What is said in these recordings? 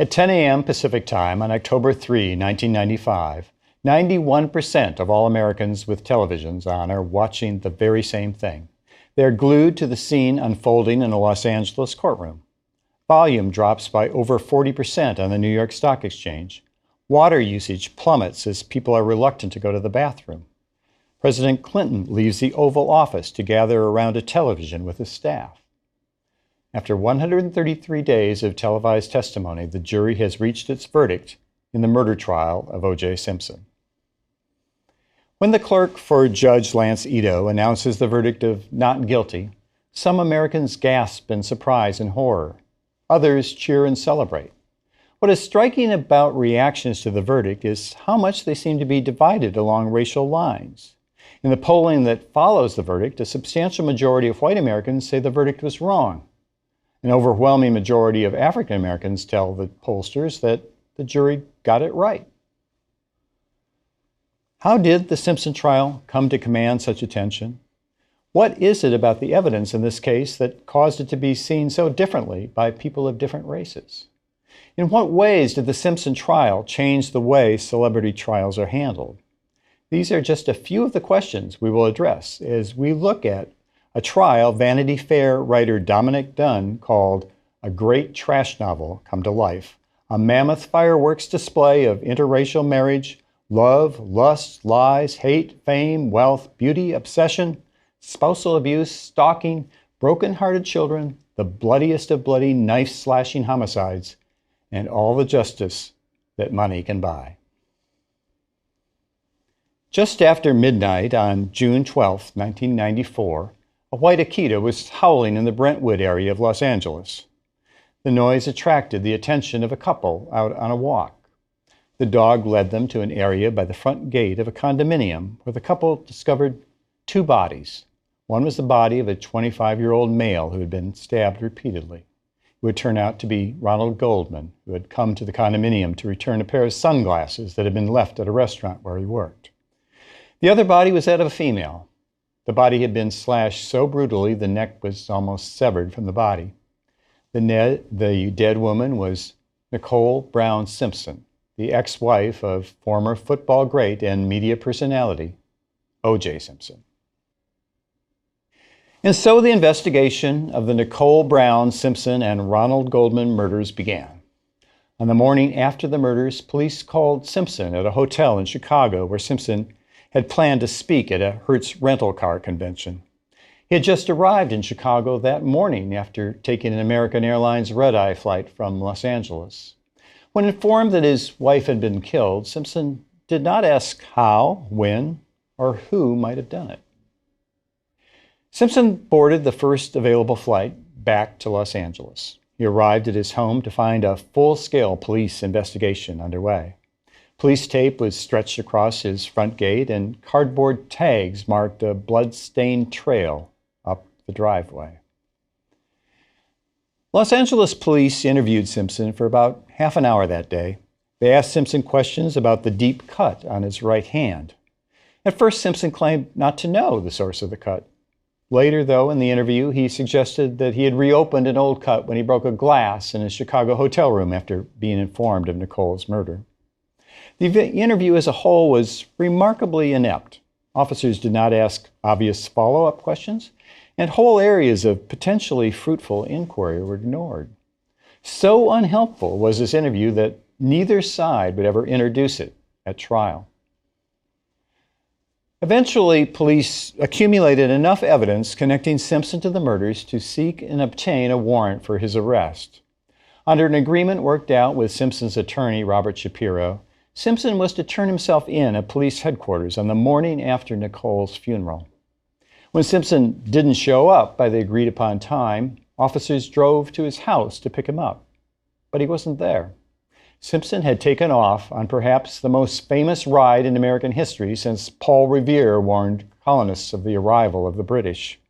At 10 a.m. Pacific Time on October 3, 1995, 91% of all Americans with televisions on are watching the very same thing. They're glued to the scene unfolding in a Los Angeles courtroom. Volume drops by over 40% on the New York Stock Exchange. Water usage plummets as people are reluctant to go to the bathroom. President Clinton leaves the Oval Office to gather around a television with his staff. After 133 days of televised testimony, the jury has reached its verdict in the murder trial of O.J. Simpson. When the clerk for Judge Lance Ito announces the verdict of not guilty, some Americans gasp in surprise and horror. Others cheer and celebrate. What is striking about reactions to the verdict is how much they seem to be divided along racial lines. In the polling that follows the verdict, a substantial majority of white Americans say the verdict was wrong. An overwhelming majority of African Americans tell the pollsters that the jury got it right. How did the Simpson trial come to command such attention? What is it about the evidence in this case that caused it to be seen so differently by people of different races? In what ways did the Simpson trial change the way celebrity trials are handled? These are just a few of the questions we will address as we look at a trial Vanity Fair writer Dominic Dunn called A Great Trash Novel Come to Life, a mammoth fireworks display of interracial marriage, love, lust, lies, hate, fame, wealth, beauty, obsession, spousal abuse, stalking, broken-hearted children, the bloodiest of bloody knife-slashing homicides, and all the justice that money can buy. Just after midnight on June 12, 1994, a white Akita was howling in the Brentwood area of Los Angeles. The noise attracted the attention of a couple out on a walk. The dog led them to an area by the front gate of a condominium where the couple discovered two bodies. One was the body of a 25-year-old male who had been stabbed repeatedly. It would turn out to be Ronald Goldman, who had come to the condominium to return a pair of sunglasses that had been left at a restaurant where he worked. The other body was that of a female. The body had been slashed so brutally the neck was almost severed from the body. The dead woman was Nicole Brown Simpson, the ex-wife of former football great and media personality, O.J. Simpson. And so the investigation of the Nicole Brown Simpson and Ronald Goldman murders began. On the morning after the murders, police called Simpson at a hotel in Chicago where Simpson had planned to speak at a Hertz rental car convention. He had just arrived in Chicago that morning after taking an American Airlines red-eye flight from Los Angeles. When informed that his wife had been killed, Simpson did not ask how, when, or who might have done it. Simpson boarded the first available flight back to Los Angeles. He arrived at his home to find a full-scale police investigation underway. Police tape was stretched across his front gate, and cardboard tags marked a blood-stained trail up the driveway. Los Angeles police interviewed Simpson for about half an hour that day. They asked Simpson questions about the deep cut on his right hand. At first, Simpson claimed not to know the source of the cut. Later, though, in the interview, he suggested that he had reopened an old cut when he broke a glass in his Chicago hotel room after being informed of Nicole's murder. The interview as a whole was remarkably inept. Officers did not ask obvious follow-up questions, and whole areas of potentially fruitful inquiry were ignored. So unhelpful was this interview that neither side would ever introduce it at trial. Eventually, police accumulated enough evidence connecting Simpson to the murders to seek and obtain a warrant for his arrest. Under an agreement worked out with Simpson's attorney, Robert Shapiro, Simpson was to turn himself in at police headquarters on the morning after Nicole's funeral. When Simpson didn't show up by the agreed-upon time, officers drove to his house to pick him up. But he wasn't there. Simpson had taken off on perhaps the most famous ride in American history since Paul Revere warned colonists of the arrival of the British.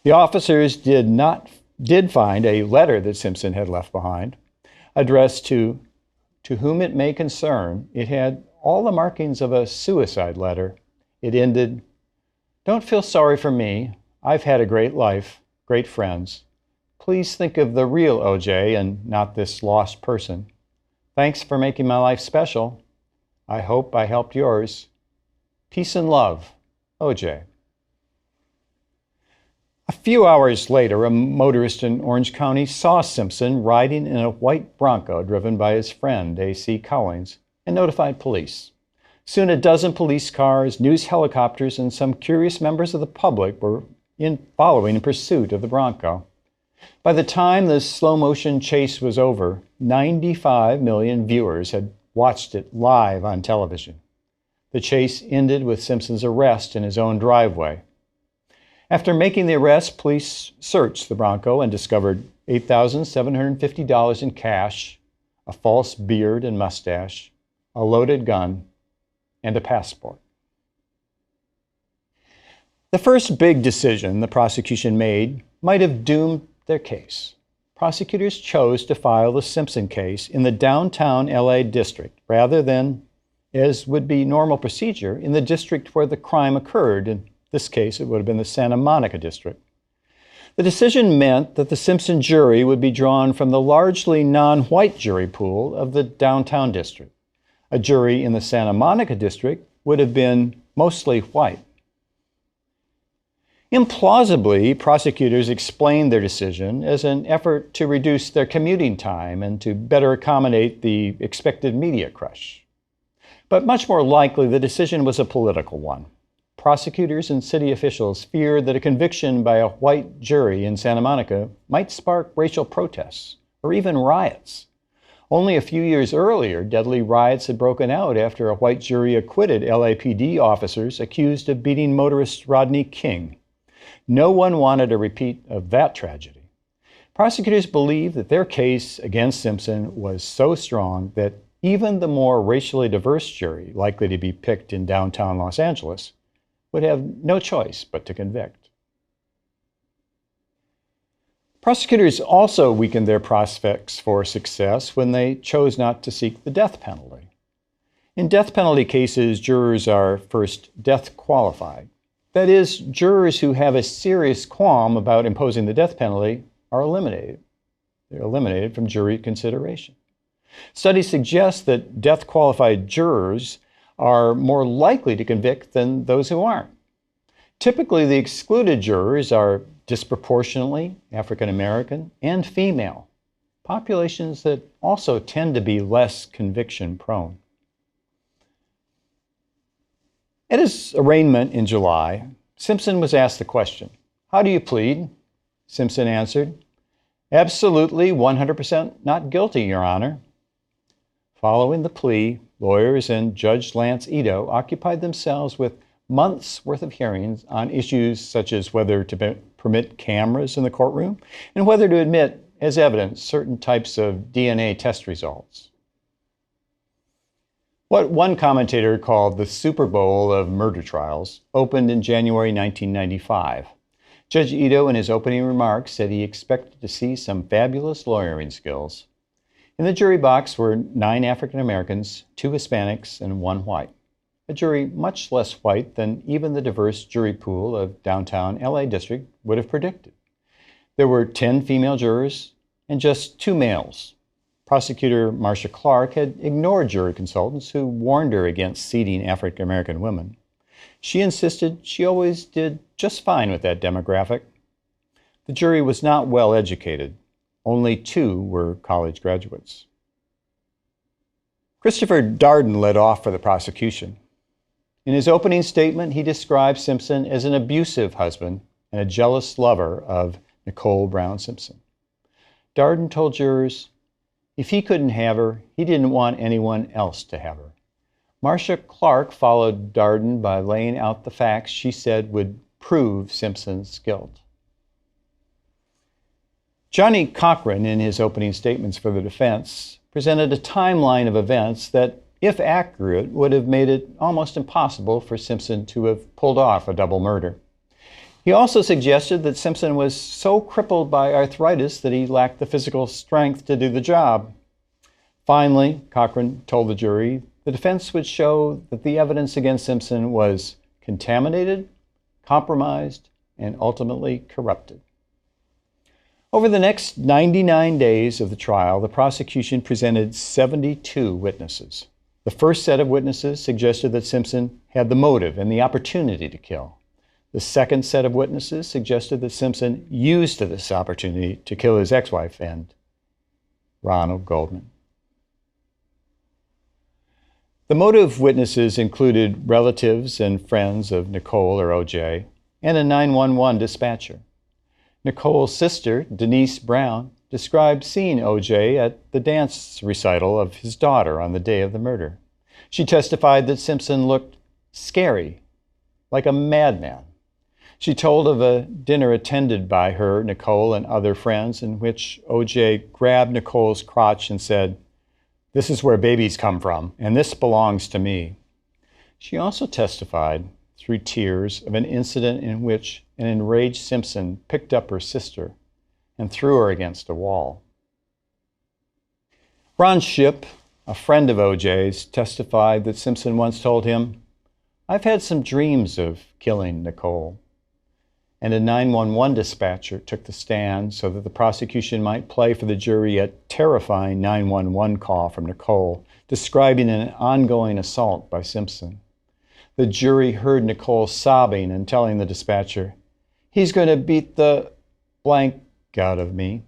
The officers did find a letter that Simpson had left behind, addressed to whom it may concern. It had all the markings of a suicide letter. It ended, "Don't feel sorry for me. I've had a great life, great friends. Please think of the real OJ and not this lost person. Thanks for making my life special. I hope I helped yours. Peace and love, OJ. A few hours later, a motorist in Orange County saw Simpson riding in a white Bronco driven by his friend, A.C. Collins, and notified police. Soon a dozen police cars, news helicopters, and some curious members of the public were following in pursuit of the Bronco. By the time the slow-motion chase was over, 95 million viewers had watched it live on television. The chase ended with Simpson's arrest in his own driveway. After making the arrest, police searched the Bronco and discovered $8,750 in cash, a false beard and mustache, a loaded gun, and a passport. The first big decision the prosecution made might have doomed their case. Prosecutors chose to file the Simpson case in the downtown LA district rather than, as would be normal procedure, in the district where the crime occurred. In this case, it would have been the Santa Monica district. The decision meant that the Simpson jury would be drawn from the largely non-white jury pool of the downtown district. A jury in the Santa Monica district would have been mostly white. Implausibly, prosecutors explained their decision as an effort to reduce their commuting time and to better accommodate the expected media crush. But much more likely, the decision was a political one. Prosecutors and city officials feared that a conviction by a white jury in Santa Monica might spark racial protests or even riots. Only a few years earlier, deadly riots had broken out after a white jury acquitted LAPD officers accused of beating motorist Rodney King. No one wanted a repeat of that tragedy. Prosecutors believed that their case against Simpson was so strong that even the more racially diverse jury likely to be picked in downtown Los Angeles would have no choice but to convict. Prosecutors also weakened their prospects for success when they chose not to seek the death penalty. In death penalty cases, jurors are first death qualified. That is, jurors who have a serious qualm about imposing the death penalty are eliminated. They're eliminated from jury consideration. Studies suggest that death-qualified jurors are more likely to convict than those who aren't. Typically, the excluded jurors are disproportionately African American and female, populations that also tend to be less conviction-prone. At his arraignment in July, Simpson was asked the question, "How do you plead?" Simpson answered, "Absolutely 100% not guilty, Your Honor." Following the plea, lawyers and Judge Lance Ito occupied themselves with months' worth of hearings on issues such as whether to permit cameras in the courtroom and whether to admit as evidence certain types of DNA test results. What one commentator called the Super Bowl of murder trials opened in January 1995. Judge Ito, in his opening remarks, said he expected to see some fabulous lawyering skills. In the jury box were 9 African Americans, 2 Hispanics, and 1 white. A jury much less white than even the diverse jury pool of downtown LA district would have predicted. There were 10 female jurors and just 2 males. Prosecutor Marcia Clark had ignored jury consultants who warned her against seating African American women. She insisted she always did just fine with that demographic. The jury was not well educated. Only 2 were college graduates. Christopher Darden led off for the prosecution. In his opening statement, he described Simpson as an abusive husband and a jealous lover of Nicole Brown Simpson. Darden told jurors, if he couldn't have her, he didn't want anyone else to have her. Marcia Clark followed Darden by laying out the facts she said would prove Simpson's guilt. Johnny Cochran, in his opening statements for the defense, presented a timeline of events that, if accurate, would have made it almost impossible for Simpson to have pulled off a double murder. He also suggested that Simpson was so crippled by arthritis that he lacked the physical strength to do the job. Finally, Cochran told the jury the defense would show that the evidence against Simpson was contaminated, compromised, and ultimately corrupted. Over the next 99 days of the trial, the prosecution presented 72 witnesses. The first set of witnesses suggested that Simpson had the motive and the opportunity to kill. The second set of witnesses suggested that Simpson used this opportunity to kill his ex-wife and Ronald Goldman. The motive witnesses included relatives and friends of Nicole or O.J. and a 911 dispatcher. Nicole's sister, Denise Brown, described seeing O.J. at the dance recital of his daughter on the day of the murder. She testified that Simpson looked scary, like a madman. She told of a dinner attended by her, Nicole, and other friends in which O.J. grabbed Nicole's crotch and said, "This is where babies come from, and this belongs to me." She also testified through tears of an incident in which an enraged Simpson picked up her sister and threw her against a wall. Ron Shipp, a friend of O.J.'s, testified that Simpson once told him, "I've had some dreams of killing Nicole." And a 911 dispatcher took the stand so that the prosecution might play for the jury a terrifying 911 call from Nicole, describing an ongoing assault by Simpson. The jury heard Nicole sobbing and telling the dispatcher, "He's going to beat the blank out of me."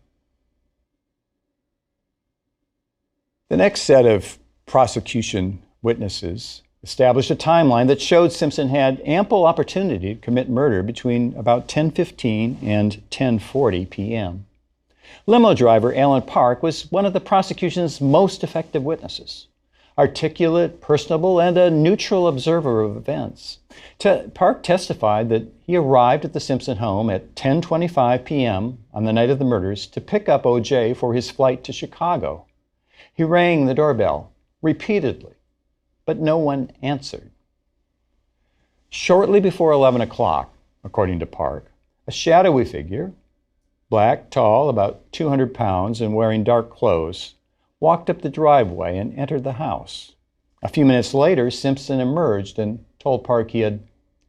The next set of prosecution witnesses established a timeline that showed Simpson had ample opportunity to commit murder between about 10:15 and 10:40 p.m. Limo driver Alan Park was one of the prosecution's most effective witnesses. Articulate, personable, and a neutral observer of events. Park testified that he arrived at the Simpson home at 10:25 p.m. on the night of the murders to pick up O.J. for his flight to Chicago. He rang the doorbell repeatedly, but no one answered. Shortly before 11 o'clock, according to Park, a shadowy figure, black, tall, about 200 pounds, and wearing dark clothes, walked up the driveway and entered the house. A few minutes later, Simpson emerged and told Park he had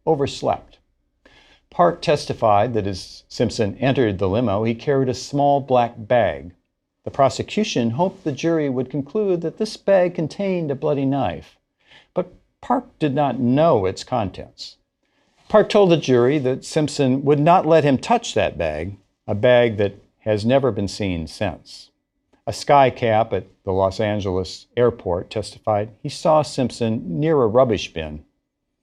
overslept. Park testified that as Simpson entered the limo, he carried a small black bag. The prosecution hoped the jury would conclude that this bag contained a bloody knife, but Park did not know its contents. Park told the jury that Simpson would not let him touch that bag, a bag that has never been seen since. A sky cap at the Los Angeles airport testified he saw Simpson near a rubbish bin,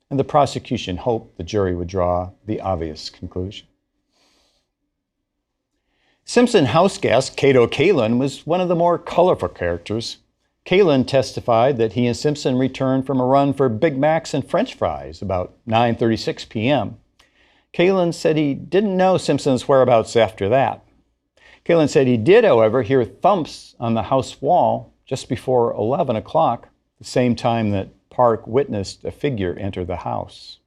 and the prosecution hoped the jury would draw the obvious conclusion. Simpson house guest Cato Kalin was one of the more colorful characters. Kalin testified that he and Simpson returned from a run for Big Macs and French fries about 9:36 p.m. Kalin said he didn't know Simpson's whereabouts after that. Kalin said he did, however, hear thumps on the house wall just before 11 o'clock, the same time that Park witnessed a figure enter the house.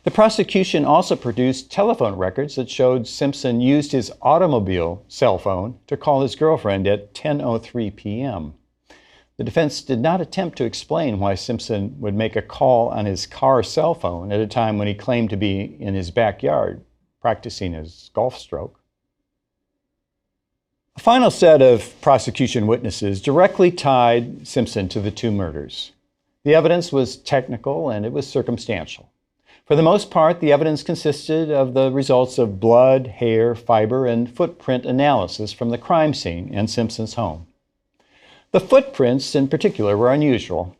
The prosecution also produced telephone records that showed Simpson used his automobile cell phone to call his girlfriend at 10:03 p.m. The defense did not attempt to explain why Simpson would make a call on his car cell phone at a time when he claimed to be in his backyard practicing his golf stroke. A final set of prosecution witnesses directly tied Simpson to the two murders. The evidence was technical and it was circumstantial. For the most part, the evidence consisted of the results of blood, hair, fiber, and footprint analysis from the crime scene and Simpson's home. The footprints in particular were unusual.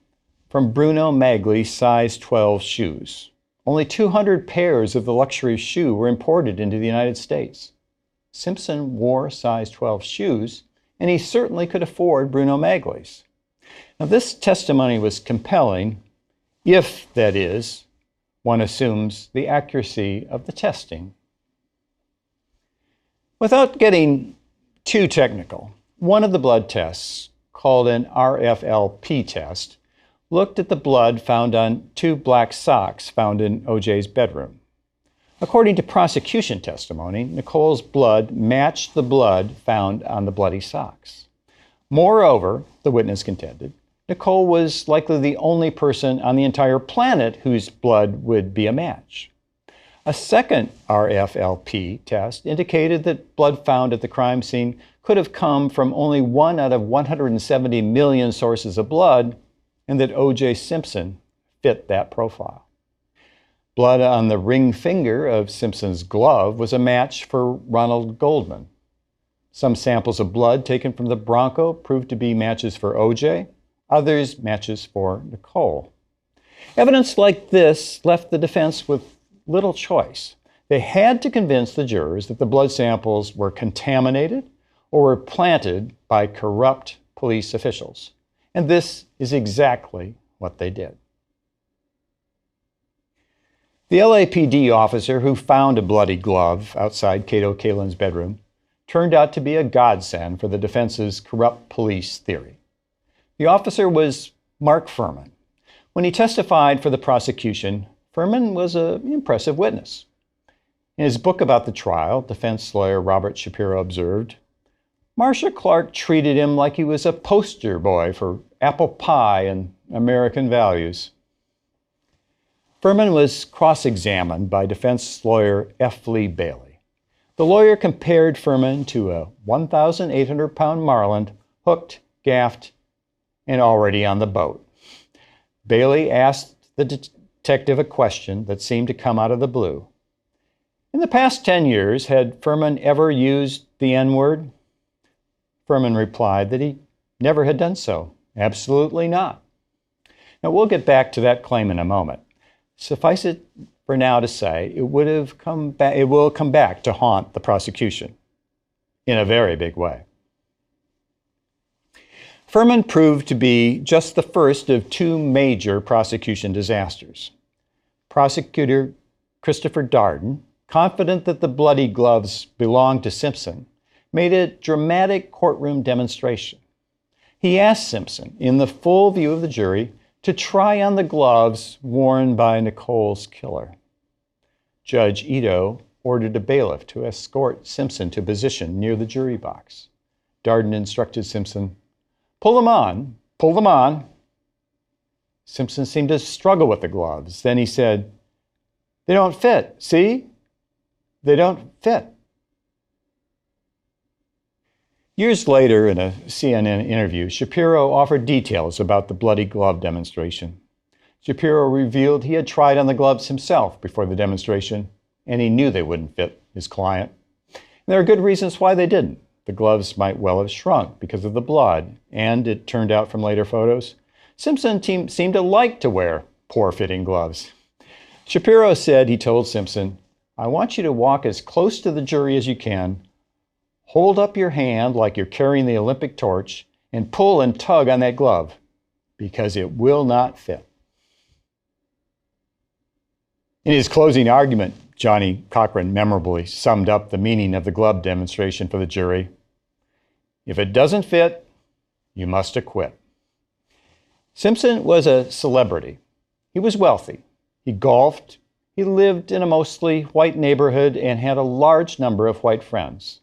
From Bruno Magli's size 12 shoes. Only 200 pairs of the luxury shoe were imported into the United States. Simpson wore size 12 shoes, and he certainly could afford Bruno Magli's. Now, this testimony was compelling, if, that is, one assumes the accuracy of the testing. Without getting too technical, one of the blood tests, called an RFLP test, looked at the blood found on two black socks found in O.J.'s bedroom. According to prosecution testimony, Nicole's blood matched the blood found on the bloody socks. Moreover, the witness contended, Nicole was likely the only person on the entire planet whose blood would be a match. A second RFLP test indicated that blood found at the crime scene could have come from only 1 out of 170 million sources of blood, and that O.J. Simpson fit that profile. Blood on the ring finger of Simpson's glove was a match for Ronald Goldman. Some samples of blood taken from the Bronco proved to be matches for O.J., others matches for Nicole. Evidence like this left the defense with little choice. They had to convince the jurors that the blood samples were contaminated or were planted by corrupt police officials. And this is exactly what they did. The LAPD officer who found a bloody glove outside Cato Kalin's bedroom turned out to be a godsend for the defense's corrupt police theory. The officer was Mark Fuhrman. When he testified for the prosecution, Fuhrman was an impressive witness. In his book about the trial, defense lawyer Robert Shapiro observed, Marcia Clark treated him like he was a poster boy for apple pie and American values. Fuhrman was cross-examined by defense lawyer F. Lee Bailey. The lawyer compared Fuhrman to a 1,800-pound marlin hooked, gaffed, and already on the boat. Bailey asked the detective a question that seemed to come out of the blue. In the past 10 years, had Fuhrman ever used the N-word? Fuhrman replied that he never had done so. Absolutely not. Now, we'll get back to that claim in a moment. Suffice it for now to say, it will come back to haunt the prosecution in a very big way. Fuhrman proved to be just the first of 2 major prosecution disasters. Prosecutor Christopher Darden, confident that the bloody gloves belonged to Simpson, made a dramatic courtroom demonstration. He asked Simpson, in the full view of the jury, to try on the gloves worn by Nicole's killer. Judge Ito ordered a bailiff to escort Simpson to position near the jury box. Darden instructed Simpson, "Pull them on, pull them on." Simpson seemed to struggle with the gloves. Then he said, "They don't fit, see? They don't fit." Years later, in a CNN interview, Shapiro offered details about the bloody glove demonstration. Shapiro revealed he had tried on the gloves himself before the demonstration, and he knew they wouldn't fit his client. And there are good reasons why they didn't. The gloves might well have shrunk because of the blood, and it turned out from later photos, Simpson seemed to like to wear poor-fitting gloves. Shapiro said he told Simpson, "I want you to walk as close to the jury as you can, hold up your hand like you're carrying the Olympic torch, and pull and tug on that glove, because it will not fit." In his closing argument, Johnny Cochran memorably summed up the meaning of the glove demonstration for the jury. "If it doesn't fit, you must acquit." Simpson was a celebrity. He was wealthy. He golfed. He lived in a mostly white neighborhood and had a large number of white friends.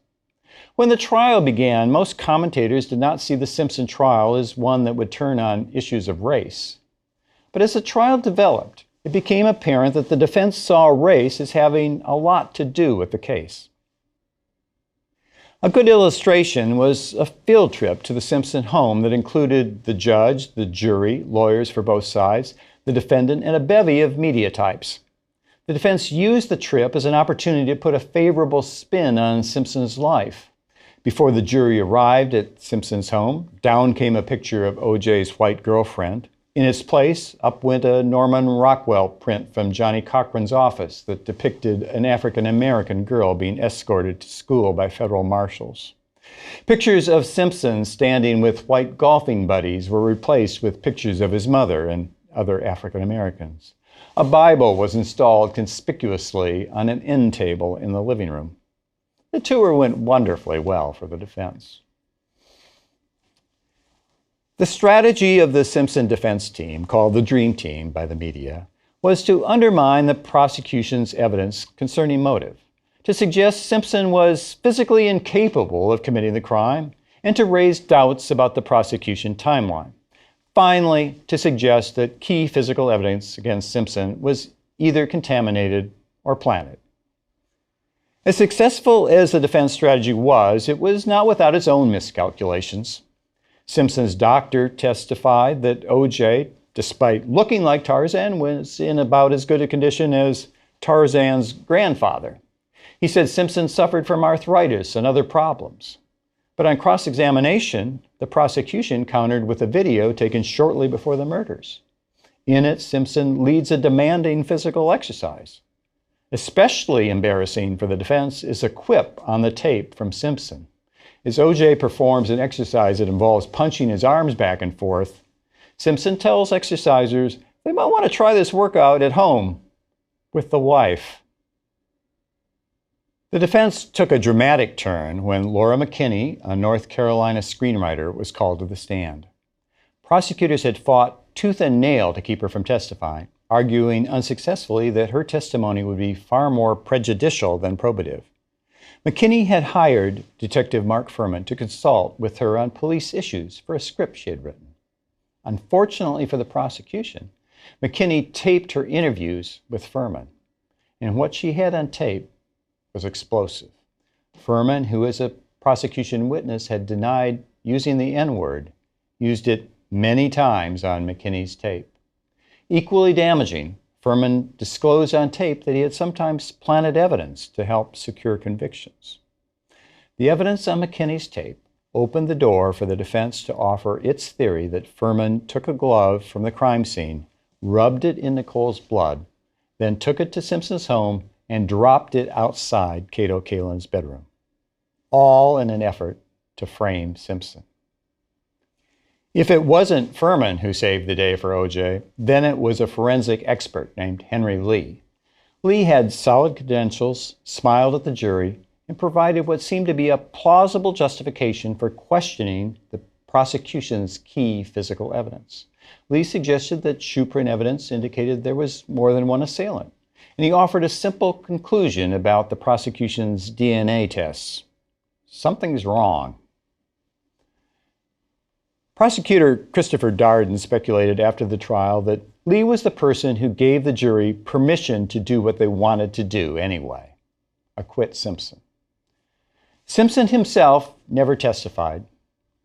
When the trial began, most commentators did not see the Simpson trial as one that would turn on issues of race. But as the trial developed, it became apparent that the defense saw race as having a lot to do with the case. A good illustration was a field trip to the Simpson home that included the judge, the jury, lawyers for both sides, the defendant, and a bevy of media types. The defense used the trip as an opportunity to put a favorable spin on Simpson's life. Before the jury arrived at Simpson's home, down came a picture of O.J.'s white girlfriend. In its place, up went a Norman Rockwell print from Johnny Cochran's office that depicted an African-American girl being escorted to school by federal marshals. Pictures of Simpson standing with white golfing buddies were replaced with pictures of his mother and other African-Americans. A Bible was installed conspicuously on an end table in the living room. The tour went wonderfully well for the defense. The strategy of the Simpson defense team, called the Dream Team by the media, was to undermine the prosecution's evidence concerning motive, to suggest Simpson was physically incapable of committing the crime, and to raise doubts about the prosecution timeline. Finally, to suggest that key physical evidence against Simpson was either contaminated or planet. As successful as the defense strategy was, it was not without its own miscalculations. Simpson's doctor testified that O.J., despite looking like Tarzan, was in about as good a condition as Tarzan's grandfather. He said Simpson suffered from arthritis and other problems. But on cross-examination, the prosecution countered with a video taken shortly before the murders. In it, Simpson leads a demanding physical exercise. Especially embarrassing for the defense is a quip on the tape from Simpson. As O.J. performs an exercise that involves punching his arms back and forth, Simpson tells exercisers they might want to try this workout at home with the wife. The defense took a dramatic turn when Laura McKinney, a North Carolina screenwriter, was called to the stand. Prosecutors had fought tooth and nail to keep her from testifying, arguing unsuccessfully that her testimony would be far more prejudicial than probative. McKinney had hired Detective Mark Fuhrman to consult with her on police issues for a script she had written. Unfortunately for the prosecution, McKinney taped her interviews with Fuhrman, and what she had on tape was explosive. Fuhrman, who as a prosecution witness had denied using the N-word, used it many times on McKinney's tape. Equally damaging, Fuhrman disclosed on tape that he had sometimes planted evidence to help secure convictions. The evidence on McKinney's tape opened the door for the defense to offer its theory that Fuhrman took a glove from the crime scene, rubbed it in Nicole's blood, then took it to Simpson's home and dropped it outside Cato Kalin's bedroom, all in an effort to frame Simpson. If it wasn't Fuhrman who saved the day for O.J., then it was a forensic expert named Henry Lee. Lee had solid credentials, smiled at the jury, and provided what seemed to be a plausible justification for questioning the prosecution's key physical evidence. Lee suggested that shoe print evidence indicated there was more than one assailant, and he offered a simple conclusion about the prosecution's DNA tests. Something's wrong. Prosecutor Christopher Darden speculated after the trial that Lee was the person who gave the jury permission to do what they wanted to do anyway, acquit Simpson. Simpson himself never testified.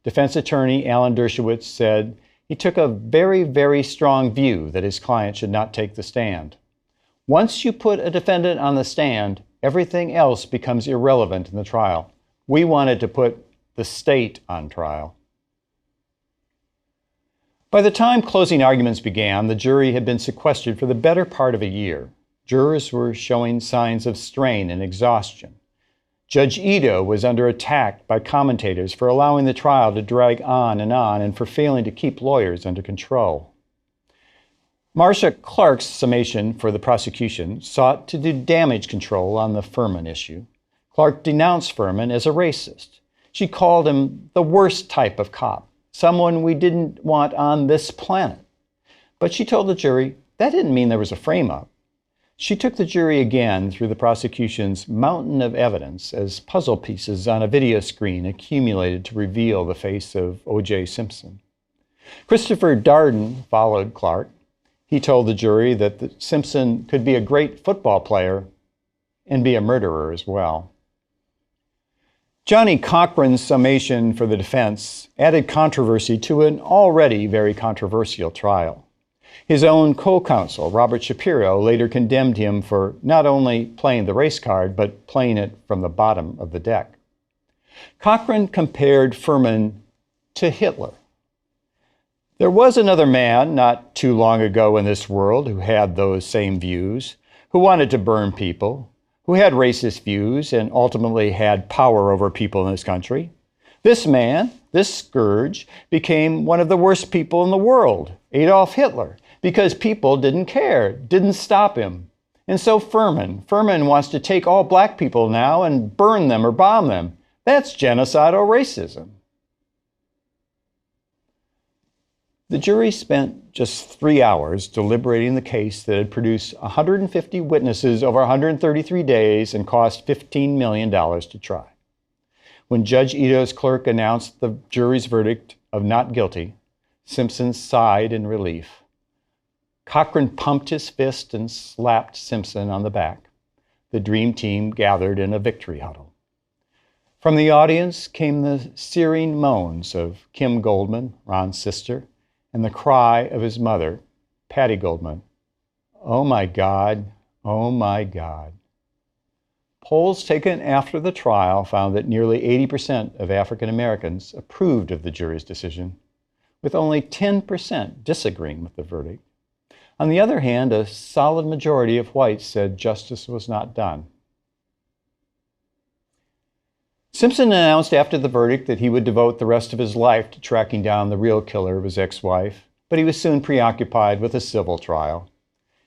Defense attorney Alan Dershowitz said he took a very, very strong view that his client should not take the stand. Once you put a defendant on the stand, everything else becomes irrelevant in the trial. We wanted to put the state on trial. By the time closing arguments began, the jury had been sequestered for the better part of a year. Jurors were showing signs of strain and exhaustion. Judge Ito was under attack by commentators for allowing the trial to drag on and for failing to keep lawyers under control. Marcia Clark's summation for the prosecution sought to do damage control on the Fuhrman issue. Clark denounced Fuhrman as a racist. She called him the worst type of cop, someone we didn't want on this planet. But she told the jury that didn't mean there was a frame-up. She took the jury again through the prosecution's mountain of evidence as puzzle pieces on a video screen accumulated to reveal the face of O.J. Simpson. Christopher Darden followed Clark. He told the jury that Simpson could be a great football player and be a murderer as well. Johnny Cochran's summation for the defense added controversy to an already very controversial trial. His own co-counsel, Robert Shapiro, later condemned him for not only playing the race card, but playing it from the bottom of the deck. Cochran compared Fuhrman to Hitler. There was another man not too long ago in this world who had those same views, who wanted to burn people, who had racist views and ultimately had power over people in this country. This man, this scourge, became one of the worst people in the world, Adolf Hitler, because people didn't care, didn't stop him. And so Fuhrman wants to take all black people now and burn them or bomb them. That's genocidal racism. The jury spent just 3 hours deliberating the case that had produced 150 witnesses over 133 days and cost $15 million to try. When Judge Ito's clerk announced the jury's verdict of not guilty, Simpson sighed in relief. Cochran pumped his fist and slapped Simpson on the back. the dream team gathered in a victory huddle. From the audience came the searing moans of Kim Goldman, Ron's sister, and the cry of his mother, Patty Goldman. "Oh my God, oh my God." Polls taken after the trial found that nearly 80% of African Americans approved of the jury's decision, with only 10% disagreeing with the verdict. On the other hand, a solid majority of whites said justice was not done. Simpson announced after the verdict that he would devote the rest of his life to tracking down the real killer of his ex-wife, but he was soon preoccupied with a civil trial.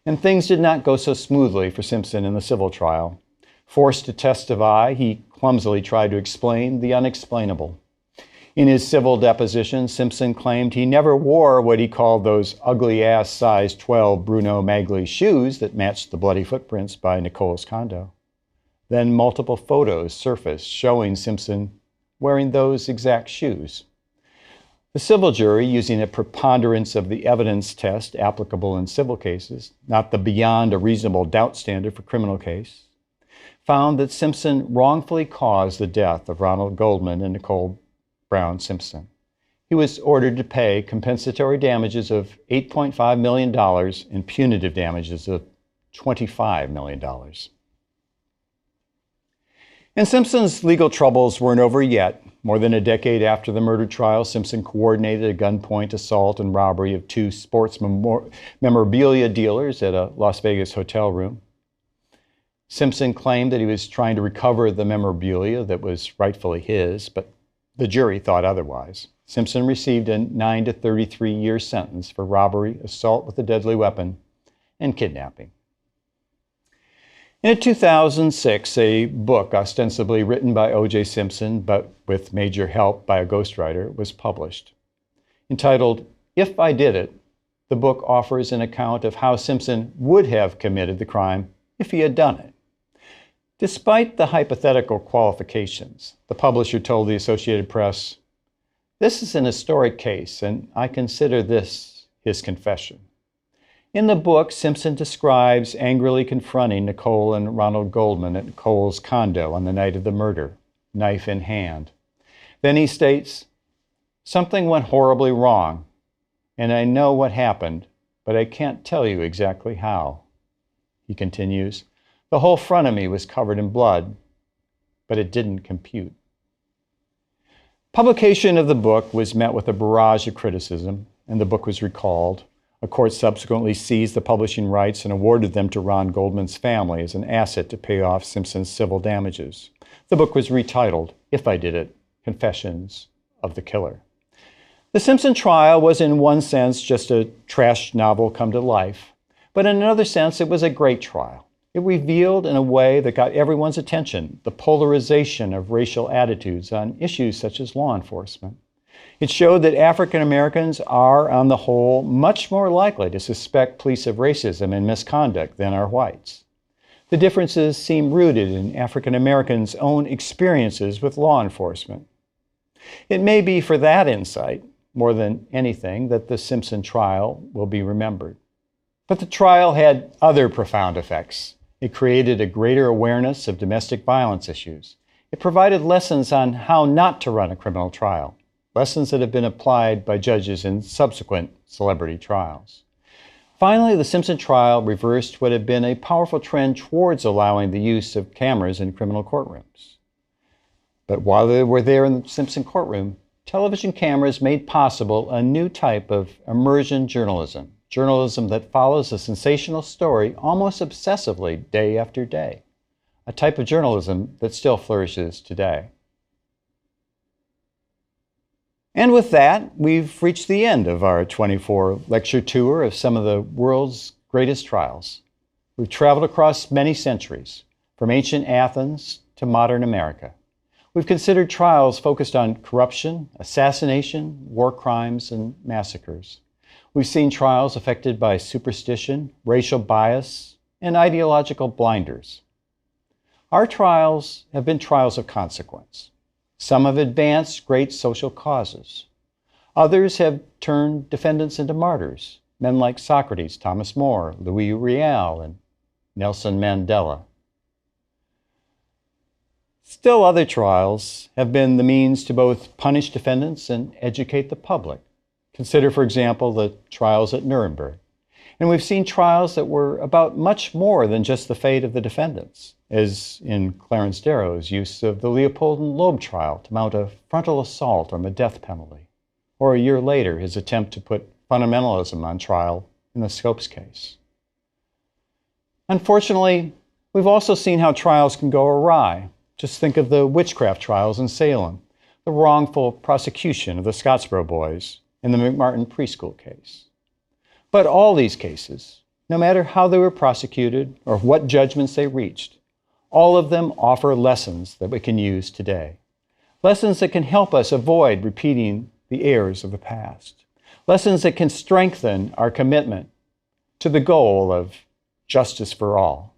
And things did not go so smoothly for Simpson in the civil trial. Forced to testify, he clumsily tried to explain the unexplainable. In his civil deposition, Simpson claimed he never wore what he called those ugly-ass size 12 Bruno Magli shoes that matched the bloody footprints by Nicole's condo. Then multiple photos surfaced showing Simpson wearing those exact shoes. The civil jury, using a preponderance of the evidence test applicable in civil cases, not the beyond a reasonable doubt standard for criminal case, found that Simpson wrongfully caused the death of Ronald Goldman and Nicole Brown Simpson. He was ordered to pay compensatory damages of $8.5 million and punitive damages of $25 million. And Simpson's legal troubles weren't over yet. More than a decade after the murder trial, Simpson coordinated a gunpoint assault and robbery of two sports memorabilia dealers at a Las Vegas hotel room. Simpson claimed that he was trying to recover the memorabilia that was rightfully his, but the jury thought otherwise. Simpson received a 9 to 33-year sentence for robbery, assault with a deadly weapon, and kidnapping. In 2006, a book ostensibly written by O.J. Simpson, but with major help by a ghostwriter, was published. Entitled, "If I Did It," the book offers an account of how Simpson would have committed the crime if he had done it. Despite the hypothetical qualifications, the publisher told the Associated Press, "This is an historic case, and I consider this his confession." In the book, Simpson describes angrily confronting Nicole and Ronald Goldman at Nicole's condo on the night of the murder, knife in hand. Then he states, "Something went horribly wrong, and I know what happened, but I can't tell you exactly how." He continues, "The whole front of me was covered in blood, but it didn't compute." Publication of the book was met with a barrage of criticism, and the book was recalled. A court subsequently seized the publishing rights and awarded them to Ron Goldman's family as an asset to pay off Simpson's civil damages. The book was retitled, "If I Did It, Confessions of the Killer." The Simpson trial was in one sense just a trash novel come to life, but in another sense it was a great trial. It revealed in a way that got everyone's attention the polarization of racial attitudes on issues such as law enforcement. It showed that African Americans are, on the whole, much more likely to suspect police of racism and misconduct than are whites. The differences seem rooted in African Americans' own experiences with law enforcement. It may be for that insight, more than anything, that the Simpson trial will be remembered. But the trial had other profound effects. It created a greater awareness of domestic violence issues. It provided lessons on how not to run a criminal trial, lessons that have been applied by judges in subsequent celebrity trials. Finally, the Simpson trial reversed what had been a powerful trend towards allowing the use of cameras in criminal courtrooms. But while they were there in the Simpson courtroom, television cameras made possible a new type of immersion journalism, journalism that follows a sensational story almost obsessively day after day, a type of journalism that still flourishes today. And with that, we've reached the end of our 24-lecture tour of some of the world's greatest trials. We've traveled across many centuries, from ancient Athens to modern America. We've considered trials focused on corruption, assassination, war crimes, and massacres. We've seen trials affected by superstition, racial bias, and ideological blinders. Our trials have been trials of consequence. Some have advanced great social causes. Others have turned defendants into martyrs, men like Socrates, Thomas More, Louis Riel, and Nelson Mandela. Still, other trials have been the means to both punish defendants and educate the public. Consider, for example, the trials at Nuremberg. And we've seen trials that were about much more than just the fate of the defendants, as in Clarence Darrow's use of the Leopold and Loeb trial to mount a frontal assault on the death penalty, or a year later, his attempt to put fundamentalism on trial in the Scopes case. Unfortunately, we've also seen how trials can go awry. Just think of the witchcraft trials in Salem, the wrongful prosecution of the Scottsboro boys, and the McMartin preschool case. But all these cases, no matter how they were prosecuted or what judgments they reached, all of them offer lessons that we can use today. Lessons that can help us avoid repeating the errors of the past. Lessons that can strengthen our commitment to the goal of justice for all.